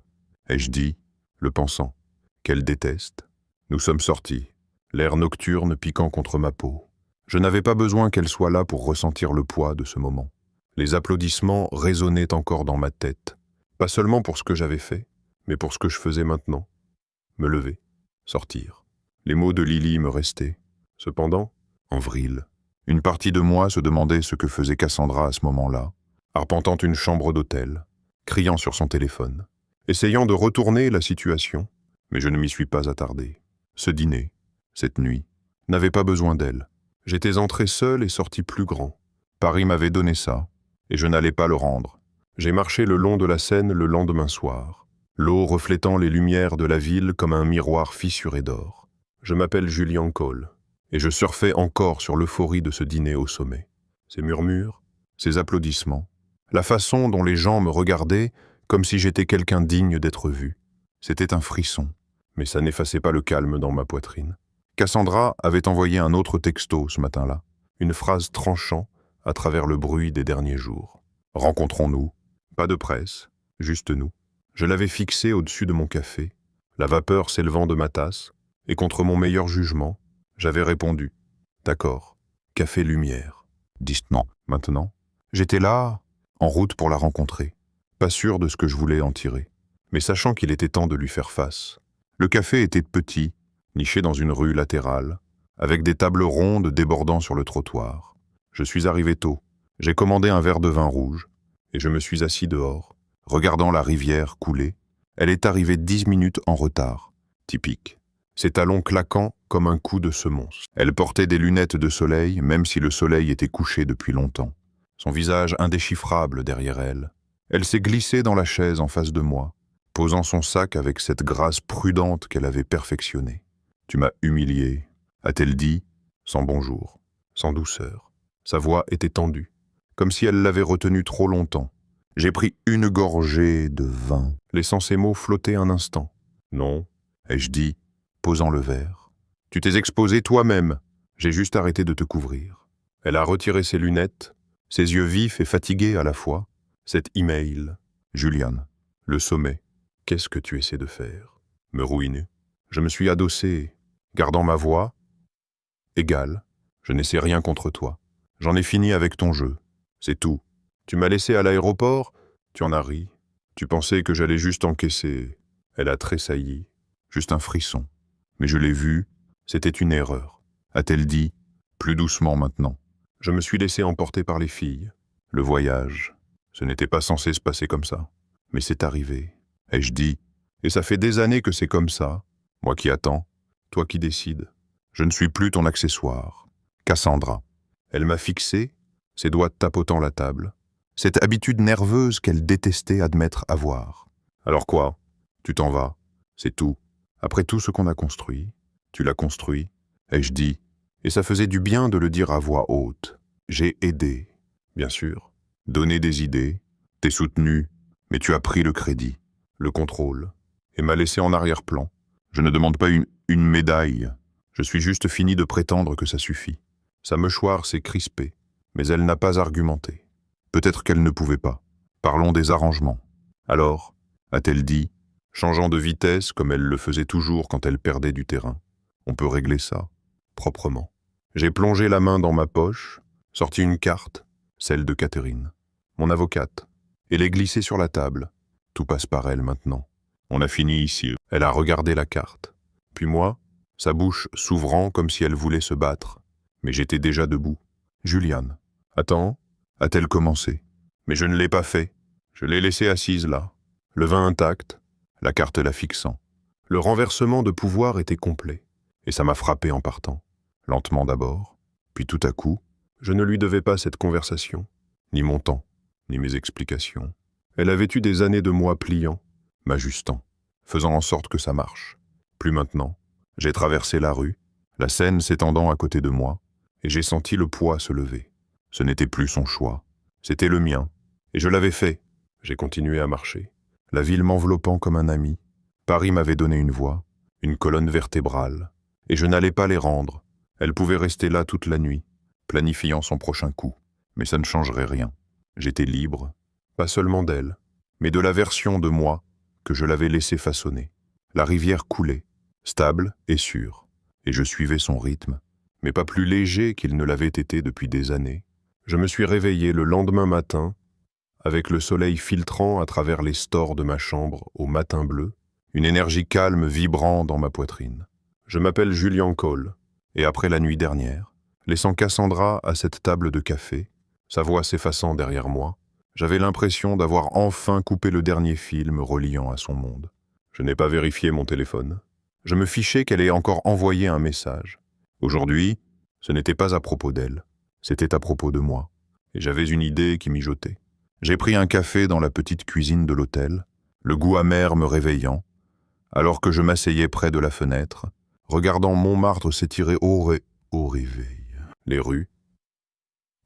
Ai-je dit, le pensant, qu'elle déteste. Nous sommes sortis, l'air nocturne piquant contre ma peau. Je n'avais pas besoin qu'elle soit là pour ressentir le poids de ce moment. Les applaudissements résonnaient encore dans ma tête. Pas seulement pour ce que j'avais fait, mais pour ce que je faisais maintenant. Me lever, sortir. Les mots de Lily me restaient. Cependant, en vrille, une partie de moi se demandait ce que faisait Cassandra à ce moment-là, arpentant une chambre d'hôtel, criant sur son téléphone, essayant de retourner la situation, mais je ne m'y suis pas attardé. Ce dîner, cette nuit, n'avait pas besoin d'elle. J'étais entré seul et sorti plus grand. Paris m'avait donné ça, et je n'allais pas le rendre. J'ai marché le long de la Seine le lendemain soir, l'eau reflétant les lumières de la ville comme un miroir fissuré d'or. Je m'appelle Julian Cole, et je surfais encore sur l'euphorie de ce dîner au sommet. Ces murmures, ces applaudissements, la façon dont les gens me regardaient comme si j'étais quelqu'un digne d'être vu. C'était un frisson, mais ça n'effaçait pas le calme dans ma poitrine. Cassandra avait envoyé un autre texto ce matin-là, une phrase tranchant à travers le bruit des derniers jours. Rencontrons-nous. Pas de presse, juste nous. Je l'avais fixé au-dessus de mon café, la vapeur s'élevant de ma tasse, et contre mon meilleur jugement, j'avais répondu « D'accord, café lumière ». Distant. Maintenant, j'étais là, en route pour la rencontrer, pas sûr de ce que je voulais en tirer, mais sachant qu'il était temps de lui faire face. Le café était petit, niché dans une rue latérale, avec des tables rondes débordant sur le trottoir. Je suis arrivé tôt, j'ai commandé un verre de vin rouge, et je me suis assis dehors, regardant la rivière couler. Elle est arrivée 10 minutes en retard, typique. Ses talons claquants comme un coup de semonce. Elle portait des lunettes de soleil, même si le soleil était couché depuis longtemps. Son visage indéchiffrable derrière elle. Elle s'est glissée dans la chaise en face de moi, posant son sac avec cette grâce prudente qu'elle avait perfectionnée. « Tu m'as humilié », a-t-elle dit, sans bonjour, sans douceur. Sa voix était tendue, comme si elle l'avait retenue trop longtemps. J'ai pris une gorgée de vin, laissant ces mots flotter un instant. « Non », ai-je dit, posant le verre. « Tu t'es exposé toi-même. J'ai juste arrêté de te couvrir. » Elle a retiré ses lunettes, ses yeux vifs et fatigués à la fois. Cet email. « Julian, le sommet. Qu'est-ce que tu essaies de faire ?» Me ruiner. Je me suis adossé, gardant ma voix. Égal, je n'essaie rien contre toi. J'en ai fini avec ton jeu. C'est tout. Tu m'as laissé à l'aéroport, tu en as ri. Tu pensais que j'allais juste encaisser. Elle a tressailli. Juste un frisson. Mais je l'ai vu, c'était une erreur. A-t-elle dit, plus doucement maintenant. Je me suis laissé emporter par les filles. Le voyage, ce n'était pas censé se passer comme ça. Mais c'est arrivé. Ai-je dit, et ça fait des années que c'est comme ça. Moi qui attends, toi qui décides. Je ne suis plus ton accessoire. Cassandra. Elle m'a fixé, ses doigts tapotant la table. Cette habitude nerveuse qu'elle détestait admettre avoir. Alors quoi? Tu t'en vas, c'est tout. Après tout ce qu'on a construit, tu l'as construit, ai-je dit, et ça faisait du bien de le dire à voix haute. J'ai aidé, bien sûr, donné des idées, t'ai soutenu, mais tu as pris le crédit, le contrôle, et m'as laissé en arrière-plan. Je ne demande pas une médaille, je suis juste fini de prétendre que ça suffit. Sa mâchoire s'est crispée, mais elle n'a pas argumenté. Peut-être qu'elle ne pouvait pas. Parlons des arrangements. Alors, a-t-elle dit, changeant de vitesse comme elle le faisait toujours quand elle perdait du terrain. On peut régler ça. proprement. J'ai plongé la main dans ma poche, sorti une carte, celle de Catherine, mon avocate, et l'ai glissée sur la table. Tout passe par elle maintenant. On a fini ici. Elle a regardé la carte. Puis moi, sa bouche s'ouvrant comme si elle voulait se battre. Mais j'étais déjà debout. Juliane. Attends, a-t-elle commencé? Mais je ne l'ai pas fait. Je l'ai laissée assise là, le vin intact, la carte la fixant. Le renversement de pouvoir était complet, et ça m'a frappé en partant. Lentement d'abord, puis tout à coup, je ne lui devais pas cette conversation, ni mon temps, ni mes explications. Elle avait eu des années de moi pliant, m'ajustant, faisant en sorte que ça marche. Plus maintenant, j'ai traversé la rue, la Seine s'étendant à côté de moi, et j'ai senti le poids se lever. Ce n'était plus son choix, c'était le mien, et je l'avais fait. J'ai continué à marcher, la ville m'enveloppant comme un ami. Paris m'avait donné une voix, une colonne vertébrale, et je n'allais pas les rendre. Elle pouvait rester là toute la nuit, planifiant son prochain coup, mais ça ne changerait rien. J'étais libre, pas seulement d'elle, mais de la version de moi que je l'avais laissée façonner. La rivière coulait, stable et sûre, et je suivais son rythme, mais pas plus léger qu'il ne l'avait été depuis des années. Je me suis réveillé le lendemain matin, avec le soleil filtrant à travers les stores de ma chambre au matin bleu, une énergie calme vibrant dans ma poitrine. Je m'appelle Julian Cole, et après la nuit dernière, laissant Cassandra à cette table de café, sa voix s'effaçant derrière moi, j'avais l'impression d'avoir enfin coupé le dernier fil me reliant à son monde. Je n'ai pas vérifié mon téléphone. Je me fichais qu'elle ait encore envoyé un message. Aujourd'hui, ce n'était pas à propos d'elle, c'était à propos de moi, et j'avais une idée qui mijotait. J'ai pris un café dans la petite cuisine de l'hôtel, le goût amer me réveillant, alors que je m'asseyais près de la fenêtre, regardant Montmartre s'étirer au réveil. Les rues,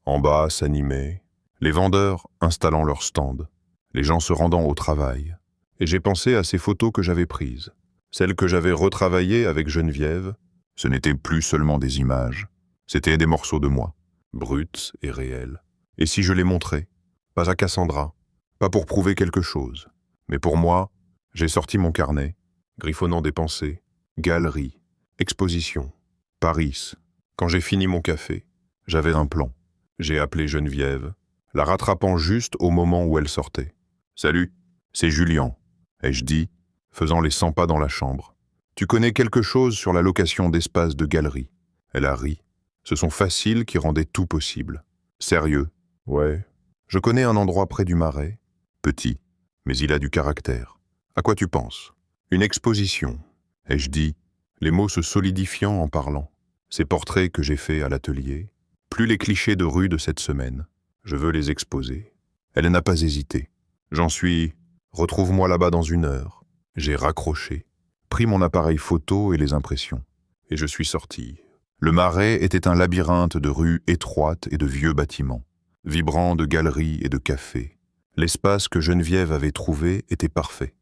en bas, s'animaient, les vendeurs installant leurs stands, les gens se rendant au travail. Et j'ai pensé à ces photos que j'avais prises, celles que j'avais retravaillées avec Geneviève. Ce n'étaient plus seulement des images, c'étaient des morceaux de moi, bruts et réels. Et si je les montrais? Pas à Cassandra, pas pour prouver quelque chose, mais pour moi, j'ai sorti mon carnet, griffonnant des pensées, galerie, exposition, Paris. Quand j'ai fini mon café, j'avais un plan. J'ai appelé Geneviève, la rattrapant juste au moment où elle sortait. « Salut, c'est Julian », ai-je dit, faisant les 100 pas dans la chambre. « Tu connais quelque chose sur la location d'espace de galerie ?» Elle a ri. Ce sont faciles qui rendaient tout possible. « Sérieux ?»« Ouais. Je connais un endroit près du Marais. Petit, mais il a du caractère. À quoi tu penses ? Une exposition, ai-je dit, les mots se solidifiant en parlant. Ces portraits que j'ai faits à l'atelier, plus les clichés de rue de cette semaine. Je veux les exposer. Elle n'a pas hésité. J'en suis, retrouve-moi là-bas dans 1 heure. J'ai raccroché, pris mon appareil photo et les impressions. Et je suis sorti. Le Marais était un labyrinthe de rues étroites et de vieux bâtiments, vibrant de galeries et de cafés. L'espace que Geneviève avait trouvé était parfait.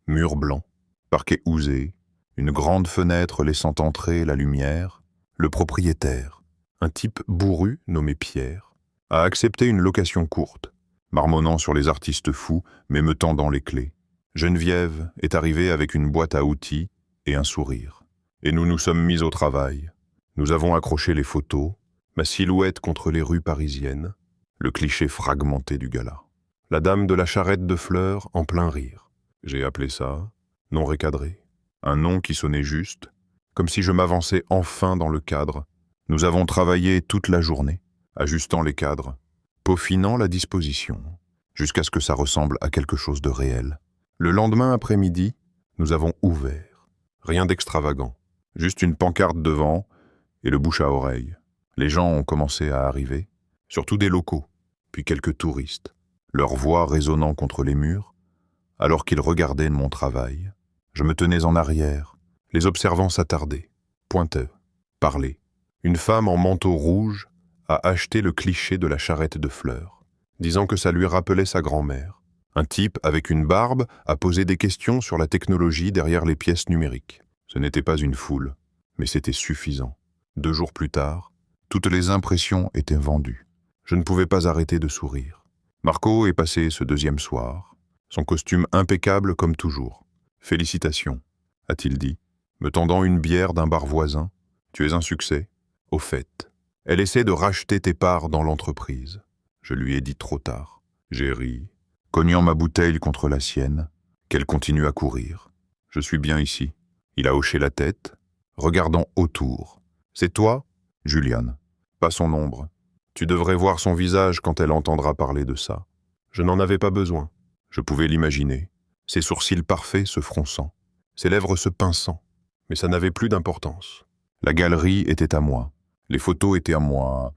Murs blancs, parquet usé, une grande fenêtre laissant entrer la lumière. Le propriétaire, un type bourru nommé Pierre, a accepté une location courte, marmonnant sur les artistes fous mais me tendant les clés. Geneviève est arrivée avec une boîte à outils et un sourire. Et nous nous sommes mis au travail. Nous avons accroché les photos, ma silhouette contre les rues parisiennes, le cliché fragmenté du gala. La dame de la charrette de fleurs en plein rire. J'ai appelé ça non recadré. Un nom qui sonnait juste, comme si je m'avançais enfin dans le cadre. Nous avons travaillé toute la journée, ajustant les cadres, peaufinant la disposition, jusqu'à ce que ça ressemble à quelque chose de réel. Le lendemain après-midi, nous avons ouvert. Rien d'extravagant, juste une pancarte devant et le bouche à oreille. Les gens ont commencé à arriver, surtout des locaux, puis quelques touristes, leurs voix résonnant contre les murs, alors qu'ils regardaient mon travail. Je me tenais en arrière, les observant s'attarder, pointaient, parlaient. Une femme en manteau rouge a acheté le cliché de la charrette de fleurs, disant que ça lui rappelait sa grand-mère. Un type avec une barbe a posé des questions sur la technologie derrière les pièces numériques. Ce n'était pas une foule, mais c'était suffisant. 2 jours plus tard, toutes les impressions étaient vendues. Je ne pouvais pas arrêter de sourire. Marco est passé ce 2e soir, son costume impeccable comme toujours. « Félicitations », a-t-il dit, me tendant une bière d'un bar voisin. « Tu es un succès. Au fait, elle essaie de racheter tes parts dans l'entreprise. Je lui ai dit trop tard. J'ai ri, cognant ma bouteille contre la sienne, qu'elle continue à courir. Je suis bien ici. Il a hoché la tête, regardant autour. C'est toi, Julian, pas son ombre. Tu devrais voir son visage quand elle entendra parler de ça. Je n'en avais pas besoin. Je pouvais l'imaginer, ses sourcils parfaits se fronçant, ses lèvres se pinçant. Mais ça n'avait plus d'importance. La galerie était à moi, les photos étaient à moi.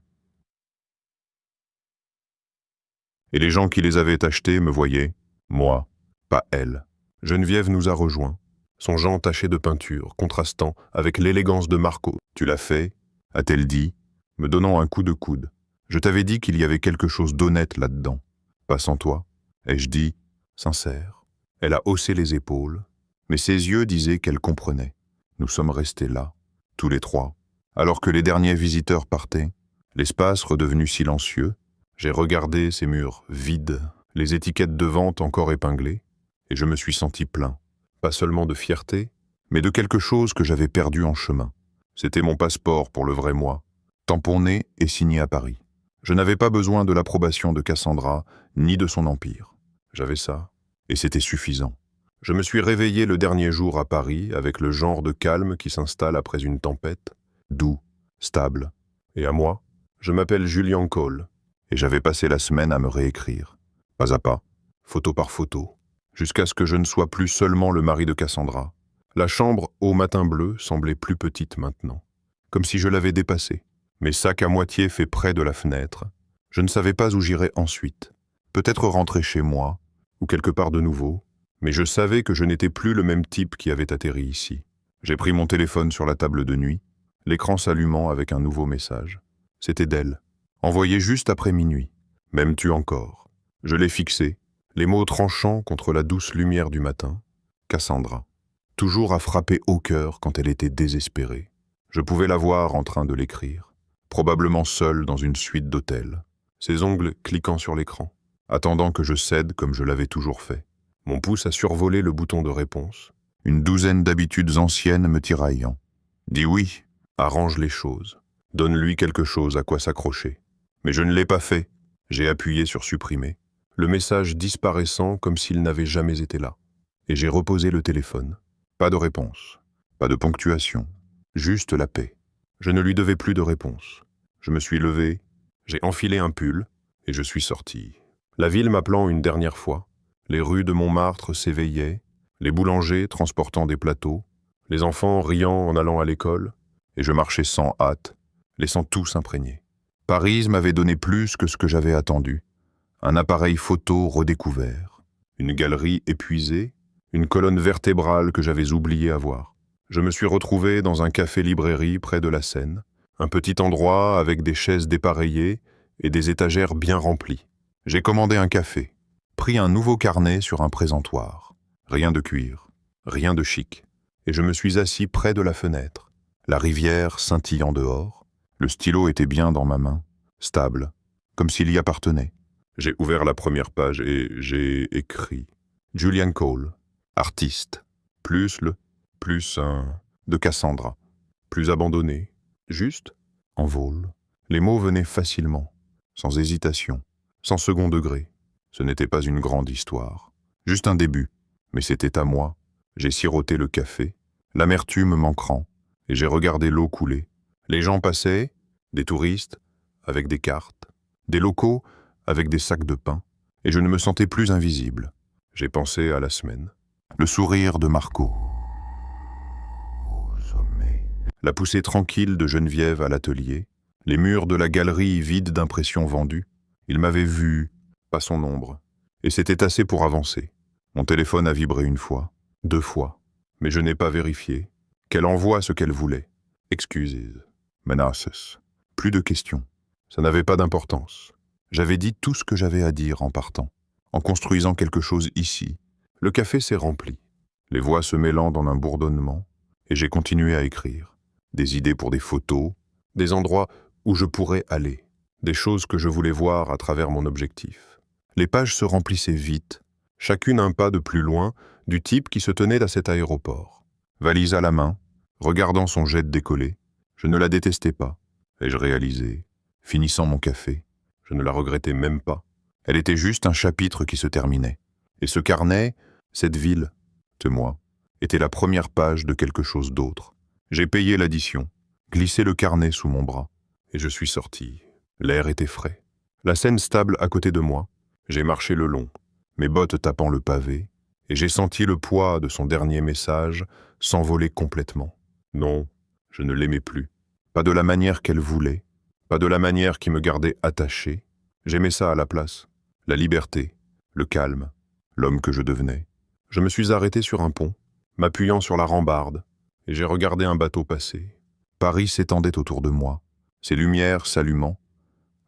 Et les gens qui les avaient achetées me voyaient, moi, pas elle. Geneviève nous a rejoints, son jean taché de peinture, contrastant avec l'élégance de Marco. Tu l'as fait, a-t-elle dit, me donnant un coup de coude. Je t'avais dit qu'il y avait quelque chose d'honnête là-dedans. Pas sans toi, ai-je dit, sincère. Elle a haussé les épaules, mais ses yeux disaient qu'elle comprenait. Nous sommes restés là, tous les trois. Alors que les derniers visiteurs partaient, l'espace redevenu silencieux, j'ai regardé ces murs vides, les étiquettes de vente encore épinglées, et je me suis senti plein, pas seulement de fierté, mais de quelque chose que j'avais perdu en chemin. C'était mon passeport pour le vrai moi, tamponné et signé à Paris. Je n'avais pas besoin de l'approbation de Cassandra, ni de son empire. J'avais ça, et c'était suffisant. Je me suis réveillé le dernier jour à Paris avec le genre de calme qui s'installe après une tempête, doux, stable. Et à moi, je m'appelle Julian Cole, et j'avais passé la semaine à me réécrire, pas à pas, photo par photo, jusqu'à ce que je ne sois plus seulement le mari de Cassandra. La chambre au matin bleu semblait plus petite maintenant, comme si je l'avais dépassée. Mes sacs à moitié faits près de la fenêtre. Je ne savais pas où j'irais ensuite. Peut-être rentrer chez moi, ou quelque part de nouveau, mais je savais que je n'étais plus le même type qui avait atterri ici. J'ai pris mon téléphone sur la table de nuit, l'écran s'allumant avec un nouveau message. C'était d'elle, envoyé juste après minuit. « M'aimes-tu encore ?» Je l'ai fixé, les mots tranchants contre la douce lumière du matin. Cassandra, toujours à frapper au cœur quand elle était désespérée. Je pouvais la voir en train de l'écrire, probablement seule dans une suite d'hôtels, ses ongles cliquant sur l'écran, attendant que je cède comme je l'avais toujours fait. Mon pouce a survolé le bouton de réponse, une douzaine d'habitudes anciennes me tiraillant. Dis oui, arrange les choses, donne-lui quelque chose à quoi s'accrocher. Mais je ne l'ai pas fait, j'ai appuyé sur supprimer, le message disparaissant comme s'il n'avait jamais été là. Et j'ai reposé le téléphone. Pas de réponse, pas de ponctuation, juste la paix. Je ne lui devais plus de réponse. Je me suis levé, j'ai enfilé un pull et je suis sorti. La ville m'appelant une dernière fois, les rues de Montmartre s'éveillaient, les boulangers transportant des plateaux, les enfants riant en allant à l'école, et je marchais sans hâte, laissant tout s'imprégner. Paris m'avait donné plus que ce que j'avais attendu. Un appareil photo redécouvert, une galerie épuisée, une colonne vertébrale que j'avais oublié avoir. Je me suis retrouvé dans un café-librairie près de la Seine, un petit endroit avec des chaises dépareillées et des étagères bien remplies. J'ai commandé un café, pris un nouveau carnet sur un présentoir. Rien de cuir, rien de chic. Et je me suis assis près de la fenêtre, la rivière scintillant dehors. Le stylo était bien dans ma main, stable, comme s'il y appartenait. J'ai ouvert la première page et j'ai écrit « Julian Cole, artiste, plus de Cassandra, plus abandonné, juste, en vol. » Les mots venaient facilement, sans hésitation, sans second degré. Ce n'était pas une grande histoire, juste un début, mais c'était à moi. J'ai siroté le café, l'amertume m'ancrant, et j'ai regardé l'eau couler. Les gens passaient, des touristes, avec des cartes, des locaux, avec des sacs de pain, et je ne me sentais plus invisible. J'ai pensé à la semaine. Le sourire de Marco. Au sommet. La poussée tranquille de Geneviève à l'atelier, les murs de la galerie vides d'impressions vendues. Il m'avait vu, pas son ombre, et c'était assez pour avancer. Mon téléphone a vibré une fois, 2 fois, mais je n'ai pas vérifié. Qu'elle envoie ce qu'elle voulait. Excuses, menaces, plus de questions. Ça n'avait pas d'importance. J'avais dit tout ce que j'avais à dire en partant, en construisant quelque chose ici. Le café s'est rempli, les voix se mêlant dans un bourdonnement, et j'ai continué à écrire. Des idées pour des photos, des endroits où je pourrais aller, des choses que je voulais voir à travers mon objectif. Les pages se remplissaient vite, chacune un pas de plus loin du type qui se tenait à cet aéroport. Valise à la main, regardant son jet décoller, je ne la détestais pas. Ai-je réalisé, finissant mon café. Je ne la regrettais même pas. Elle était juste un chapitre qui se terminait. Et ce carnet, cette ville, c'est moi, était la première page de quelque chose d'autre. J'ai payé l'addition, glissé le carnet sous mon bras, et je suis sorti. L'air était frais. La Seine stable à côté de moi. J'ai marché le long, mes bottes tapant le pavé, et j'ai senti le poids de son dernier message s'envoler complètement. Non, je ne l'aimais plus. Pas de la manière qu'elle voulait, pas de la manière qui me gardait attaché. J'aimais ça à la place. La liberté, le calme, l'homme que je devenais. Je me suis arrêté sur un pont, m'appuyant sur la rambarde, et j'ai regardé un bateau passer. Paris s'étendait autour de moi, ses lumières s'allumant,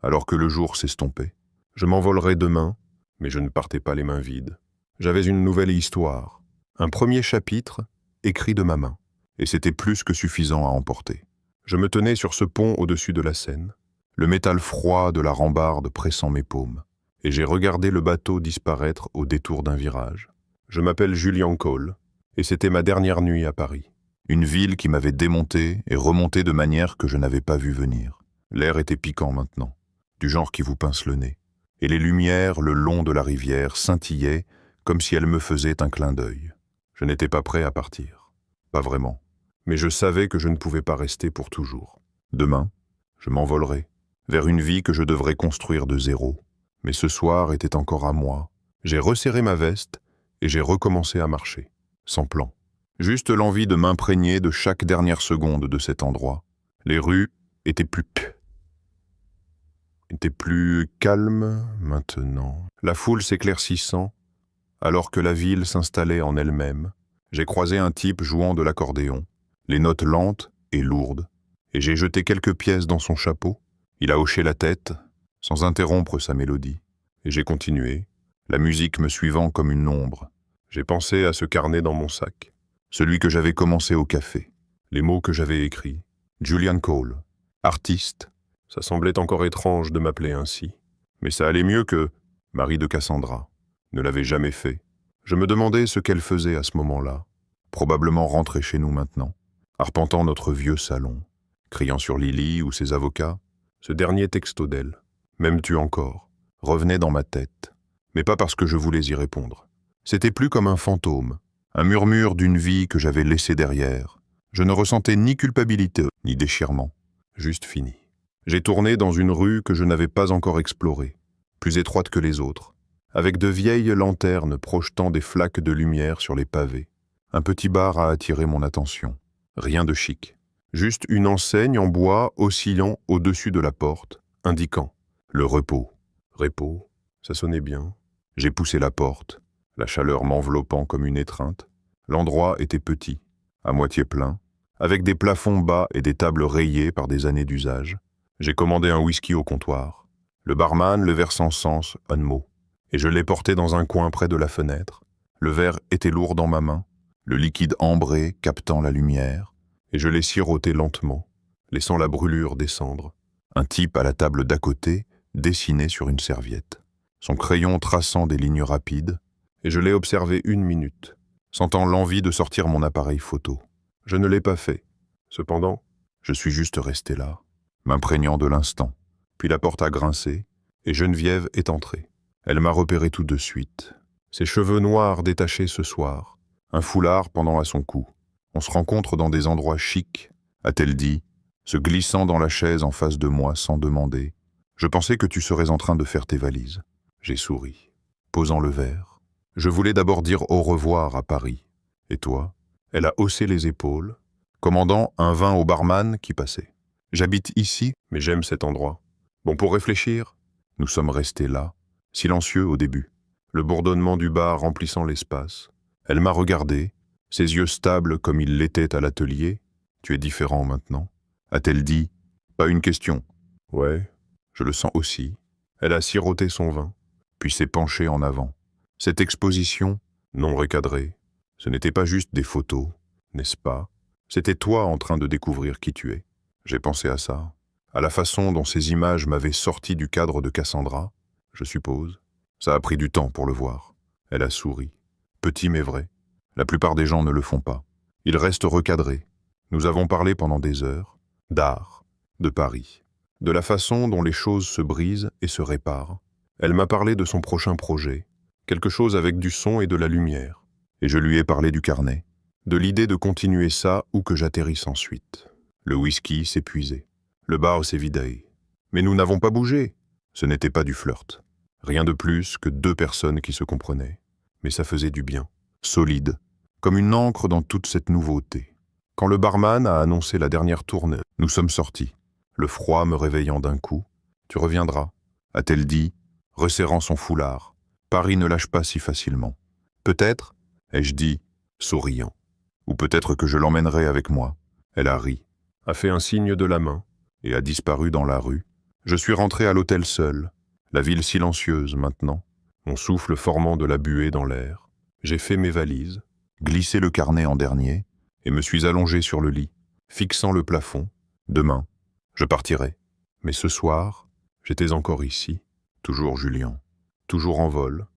alors que le jour s'estompait. Je m'envolerais demain, mais je ne partais pas les mains vides. J'avais une nouvelle histoire, un premier chapitre écrit de ma main, et c'était plus que suffisant à emporter. Je me tenais sur ce pont au-dessus de la Seine, le métal froid de la rambarde pressant mes paumes, et j'ai regardé le bateau disparaître au détour d'un virage. Je m'appelle Julian Cole, et c'était ma dernière nuit à Paris. Une ville qui m'avait démonté et remonté de manière que je n'avais pas vu venir. L'air était piquant maintenant, du genre qui vous pince le nez, et les lumières le long de la rivière scintillaient comme si elles me faisaient un clin d'œil. Je n'étais pas prêt à partir, pas vraiment, mais je savais que je ne pouvais pas rester pour toujours. Demain, je m'envolerai, vers une vie que je devrais construire de zéro. Mais ce soir était encore à moi. J'ai resserré ma veste et j'ai recommencé à marcher, sans plan. Juste l'envie de m'imprégner de chaque dernière seconde de cet endroit. Les rues étaient plus calmes maintenant. La foule s'éclaircissant, alors que la ville s'installait en elle-même. J'ai croisé un type jouant de l'accordéon, les notes lentes et lourdes, et j'ai jeté quelques pièces dans son chapeau. Il a hoché la tête, sans interrompre sa mélodie, et j'ai continué, la musique me suivant comme une ombre. J'ai pensé à ce carnet dans mon sac, celui que j'avais commencé au café, les mots que j'avais écrits. Julian Cole, artiste. Ça semblait encore étrange de m'appeler ainsi, mais ça allait mieux que Marie de Cassandra ne l'avait jamais fait. Je me demandais ce qu'elle faisait à ce moment-là, probablement rentrée chez nous maintenant, arpentant notre vieux salon, criant sur Lily ou ses avocats. Ce dernier texto d'elle, « M'aimes-tu encore ?» revenait dans ma tête, mais pas parce que je voulais y répondre. C'était plus comme un fantôme, un murmure d'une vie que j'avais laissée derrière. Je ne ressentais ni culpabilité, ni déchirement, juste fini. J'ai tourné dans une rue que je n'avais pas encore explorée, plus étroite que les autres, avec de vieilles lanternes projetant des flaques de lumière sur les pavés. Un petit bar a attiré mon attention. Rien de chic. Juste une enseigne en bois oscillant au-dessus de la porte, indiquant « Le repos ». Repos, ça sonnait bien. J'ai poussé la porte, la chaleur m'enveloppant comme une étreinte. L'endroit était petit, à moitié plein, avec des plafonds bas et des tables rayées par des années d'usage. J'ai commandé un whisky au comptoir. Le barman le verse en sens, un mot, et je l'ai porté dans un coin près de la fenêtre. Le verre était lourd dans ma main, le liquide ambré captant la lumière, et je l'ai siroté lentement, laissant la brûlure descendre. Un type à la table d'à côté dessinait sur une serviette, son crayon traçant des lignes rapides, et je l'ai observé 1 minute, sentant l'envie de sortir mon appareil photo. Je ne l'ai pas fait. Cependant, je suis juste resté là, m'imprégnant de l'instant. Puis la porte a grincé, et Geneviève est entrée. Elle m'a repéré tout de suite. Ses cheveux noirs détachés ce soir, un foulard pendant à son cou. On se rencontre dans des endroits chics, a-t-elle dit, se glissant dans la chaise en face de moi sans demander. Je pensais que tu serais en train de faire tes valises. J'ai souri, posant le verre. Je voulais d'abord dire au revoir à Paris. Et toi? Elle a haussé les épaules, commandant un vin au barman qui passait. J'habite ici, mais j'aime cet endroit. Bon, pour réfléchir, nous sommes restés là, silencieux au début, le bourdonnement du bar remplissant l'espace. Elle m'a regardé, ses yeux stables comme ils l'étaient à l'atelier. Tu es différent maintenant. A-t-elle dit? Pas une question. Ouais, je le sens aussi. Elle a siroté son vin, puis s'est penchée en avant. Cette exposition, non recadrée, ce n'était pas juste des photos, n'est-ce pas? C'était toi en train de découvrir qui tu es. J'ai pensé à ça, à la façon dont ces images m'avaient sorti du cadre de Cassandra, je suppose. Ça a pris du temps pour le voir. Elle a souri. Petit mais vrai. La plupart des gens ne le font pas. Ils restent recadrés. Nous avons parlé pendant des heures, d'art, de Paris, de la façon dont les choses se brisent et se réparent. Elle m'a parlé de son prochain projet, quelque chose avec du son et de la lumière. Et je lui ai parlé du carnet, de l'idée de continuer ça ou que j'atterrisse ensuite. Le whisky s'épuisait, le bar s'est vidé. Mais nous n'avons pas bougé. Ce n'était pas du flirt. Rien de plus que deux personnes qui se comprenaient. Mais ça faisait du bien, solide, comme une encre dans toute cette nouveauté. Quand le barman a annoncé la dernière tournée, nous sommes sortis, le froid me réveillant d'un coup. « Tu reviendras », a-t-elle dit, resserrant son foulard. Paris ne lâche pas si facilement. « Peut-être », ai-je dit, souriant. « Ou peut-être que je l'emmènerai avec moi. » Elle a ri, a fait un signe de la main et a disparu dans la rue. Je suis rentré à l'hôtel seul, la ville silencieuse maintenant, mon souffle formant de la buée dans l'air. J'ai fait mes valises, glissé le carnet en dernier, et me suis allongé sur le lit, fixant le plafond. Demain, je partirai. Mais ce soir, j'étais encore ici, toujours Julien, toujours en vol,